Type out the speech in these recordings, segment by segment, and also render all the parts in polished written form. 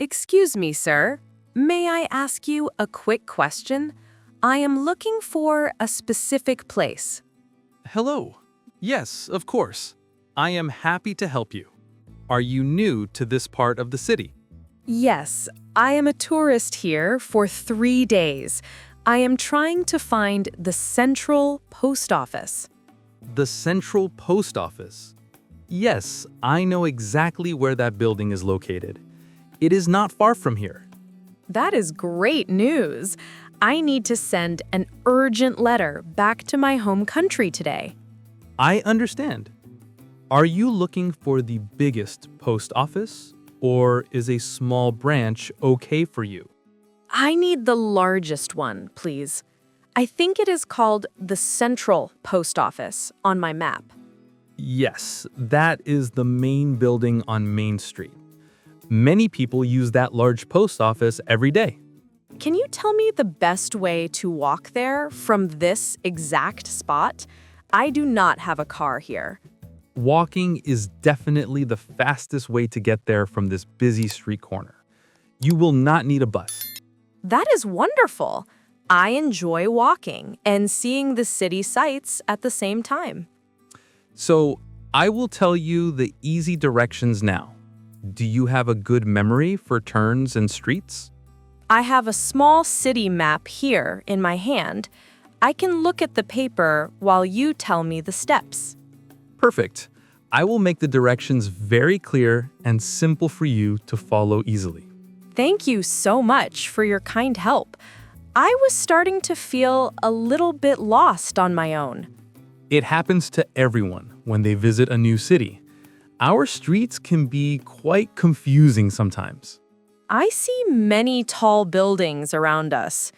Excuse me, sir. May I ask you a quick question? I am looking for a specific place. Hello. Yes, of course. I am happy to help you. Are you new to this part of the city? Yes, I am a tourist here for 3 days. I am trying to find the Central Post Office. The Central Post Office. Yes, I know exactly where that building is located. It is not far from here. That is great news. I need to send an urgent letter back to my home country today. I understand. Are you looking for the biggest post office, or is a small branch okay for you? I need the largest one, please. I think it is called the Central Post Office on my map. Yes, that is the main building on Main Street. Many people use that large post office every day. Can you tell me the best way to walk there from this exact spot? I do not have a car here. Walking is definitely the fastest way to get there from this busy street corner. You will not need a bus. That is wonderful. I enjoy walking and seeing the city sights at the same time. So, I will tell you the easy directions now. Do you have a good memory for turns and streets? I have a small city map here in my hand. I can look at the paper while you tell me the steps. Perfect. I will make the directions very clear and simple for you to follow easily. Thank you so much for your kind help. I was starting to feel a little bit lost on my own. It happens to everyone when they visit a new city. Our streets can be quite confusing sometimes. I see many tall buildings around us.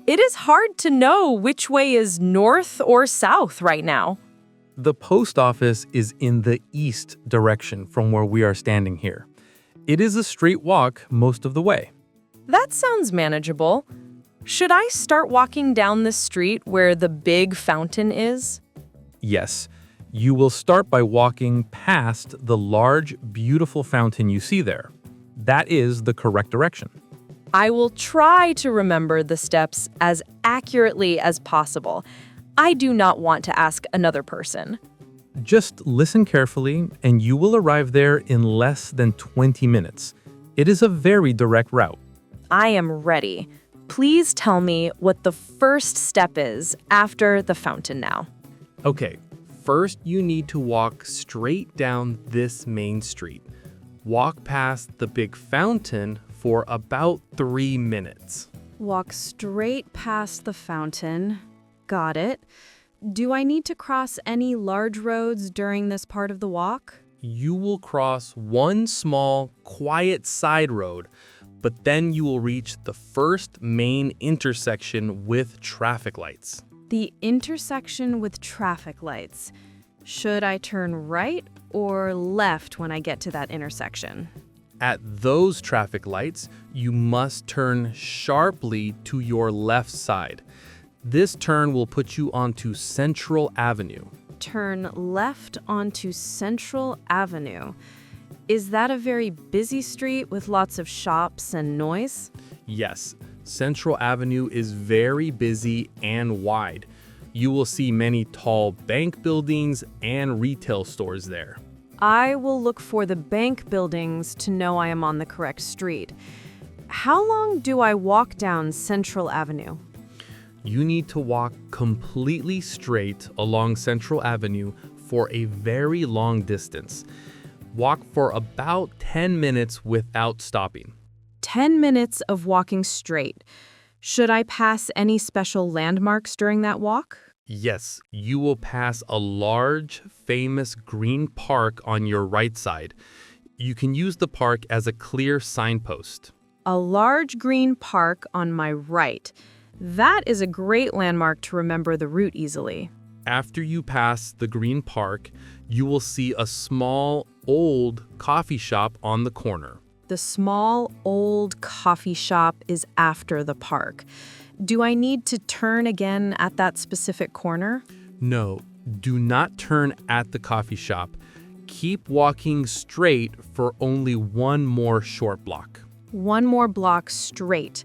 It is hard to know which way is north or south right now. The post office is in the east direction from where we are standing here. It is a straight walk most of the way. That sounds manageable. Should I start walking down the street where the big fountain is? Yes, you will start by walking past the large, beautiful fountain you see there. That is the correct direction. I will try to remember the steps as accurately as possible. I do not want to ask another person. Just listen carefully and you will arrive there in less than 20 minutes. It is a very direct route. I am ready. Please tell me what the first step is after the fountain now. Okay, first you need to walk straight down this main street. Walk past the big fountain for about 3 minutes. Walk straight past the fountain. Got it. Do I need to cross any large roads during this part of the walk? You will cross one small, quiet side road, but then you will reach the first main intersection with traffic lights. The intersection with traffic lights. Should I turn right or left when I get to that intersection? At those traffic lights, you must turn sharply to your left side. This turn will put you onto Central Avenue. Turn left onto Central Avenue. Is that a very busy street with lots of shops and noise? Yes, Central Avenue is very busy and wide. You will see many tall bank buildings and retail stores there. I will look for the bank buildings to know I am on the correct street. How long do I walk down Central Avenue? You need to walk completely straight along Central Avenue for a very long distance. Walk for about 10 minutes without stopping. 10 minutes of walking straight. Should I pass any special landmarks during that walk? Yes, you will pass a large, famous green park on your right side. You can use the park as a clear signpost. A large green park on my right. That is a great landmark to remember the route easily. After you pass the green park, you will see a small, old coffee shop on the corner. The small, old coffee shop is after the park. Do I need to turn again at that specific corner? No, do not turn at the coffee shop. Keep walking straight for only one more short block. one more block straight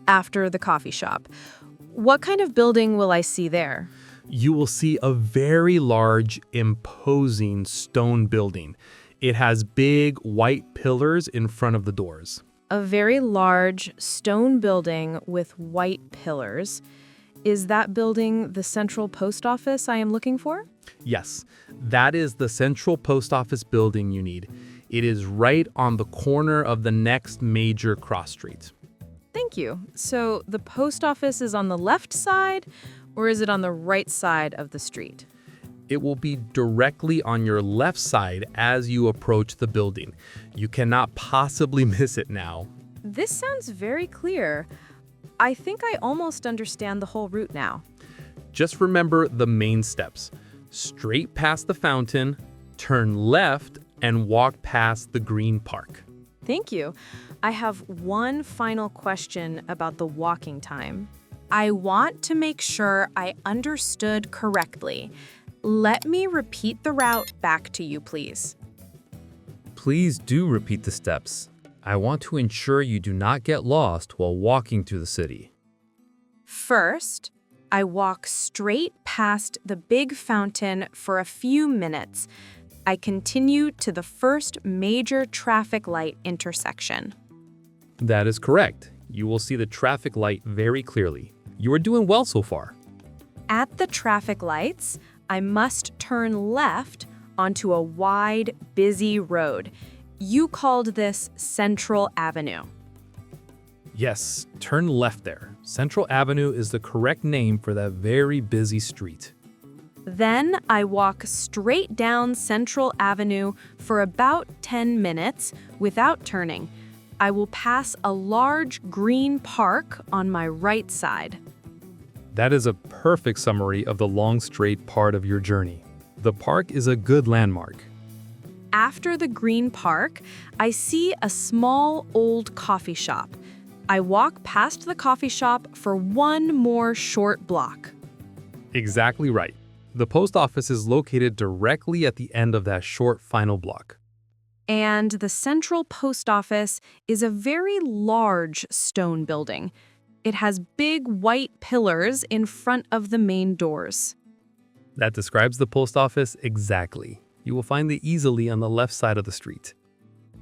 after the coffee shop. What kind of building will I see there? You will see a very large, imposing stone building. It has big white pillars in front of the doors. A very large stone building with white pillars. Is that building the central post office I am looking for? Yes, that is the central post office building you need. It is right on the corner of the next major cross street. Thank you. So the post office is on the left side, or is it on the right side of the street? It will be directly on your left side as you approach the building. You cannot possibly miss it now. This sounds very clear. I think I almost understand the whole route now. Just remember the main steps. Straight past the fountain, turn left, and walk past the green park. Thank you. I have one final question about the walking time. I want to make sure I understood correctly. Let me repeat the route back to you, please. Please do repeat the steps. I want to ensure you do not get lost while walking through the city. First, I walk straight past the big fountain for a few minutes. I continue to the first major traffic light intersection. That is correct. You will see the traffic light very clearly. You are doing well so far. At the traffic lights, I must turn left onto a wide, busy road. You called this Central Avenue. Yes, turn left there. Central Avenue is the correct name for that very busy street. Then I walk straight down Central Avenue for about 10 minutes without turning. I will pass a large green park on my right side. That is a perfect summary of the long straight part of your journey. The park is a good landmark. After the green park, I see a small old coffee shop. I walk past the coffee shop for one more short block. Exactly right. The post office is located directly at the end of that short final block. And the central post office is a very large stone building. It has big white pillars in front of the main doors. That describes the post office exactly. You will find it easily on the left side of the street.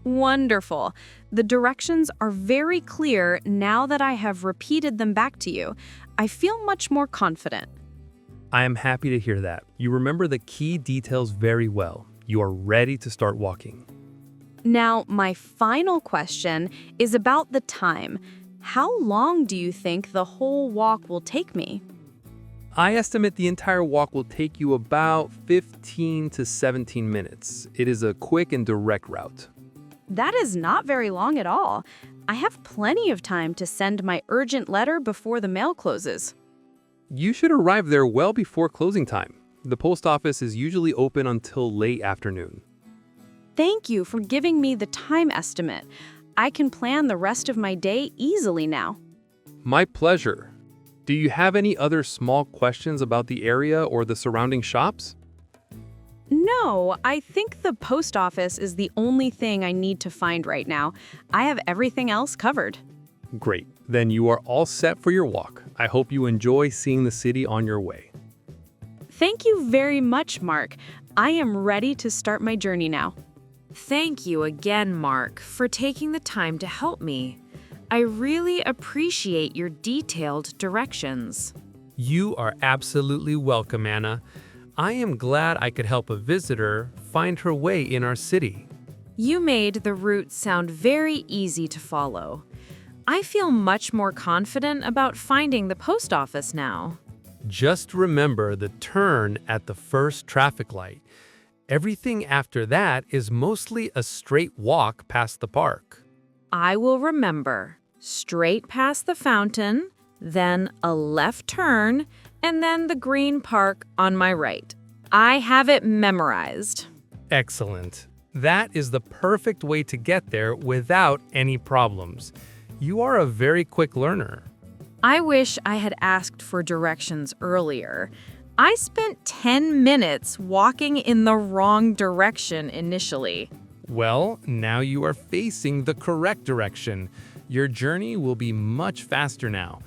Wonderful. The directions are very clear now that I have repeated them back to you. I feel much more confident. I am happy to hear that. You remember the key details very well. You are ready to start walking. Now, my final question is about the time. How long do you think the whole walk will take me? I estimate the entire walk will take you about 15 to 17 minutes. It is a quick and direct route. That is not very long at all. I have plenty of time to send my urgent letter before the mail closes. You should arrive there well before closing time. The post office is usually open until late afternoon. Thank you for giving me the time estimate. I can plan the rest of my day easily now. My pleasure. Do you have any other small questions about the area or the surrounding shops? No, I think the post office is the only thing I need to find right now. I have everything else covered. Great. Then you are all set for your walk. I hope you enjoy seeing the city on your way. Thank you very much, Mark. I am ready to start my journey now. Thank you again, Mark, for taking the time to help me. I really appreciate your detailed directions. You are absolutely welcome, Anna. I am glad I could help a visitor find her way in our city. You made the route sound very easy to follow. I feel much more confident about finding the post office now. Just remember the turn at the first traffic light. Everything after that is mostly a straight walk past the park. I will remember. Straight past the fountain, then a left turn, and then the green park on my right. I have it memorized. Excellent. That is the perfect way to get there without any problems. You are a very quick learner. I wish I had asked for directions earlier. I spent 10 minutes walking in the wrong direction initially. Well, now you are facing the correct direction. Your journey will be much faster now,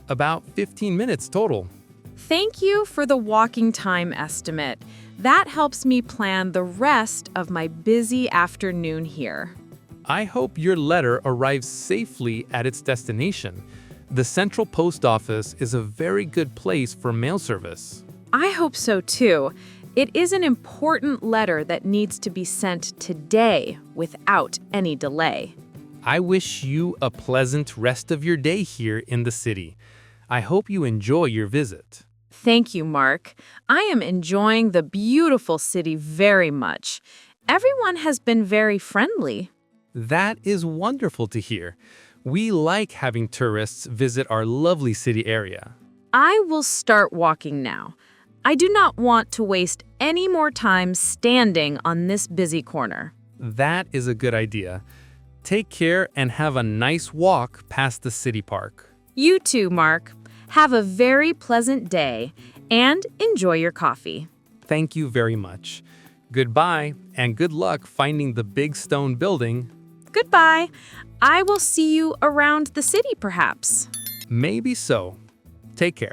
about 15 minutes total. Thank you for the walking time estimate. That helps me plan the rest of my busy afternoon here. I hope your letter arrives safely at its destination. The Central Post Office is a very good place for mail service. I hope so too. It is an important letter that needs to be sent today without any delay. I wish you a pleasant rest of your day here in the city. I hope you enjoy your visit. Thank you, Mark. I am enjoying the beautiful city very much. Everyone has been very friendly. That is wonderful to hear. We like having tourists visit our lovely city area. I will start walking now. I do not want to waste any more time standing on this busy corner. That is a good idea. Take care and have a nice walk past the city park. You too, Mark. Have a very pleasant day and enjoy your coffee. Thank you very much. Goodbye and good luck finding the big stone building. Goodbye. I will see you around the city, perhaps. Maybe so. Take care.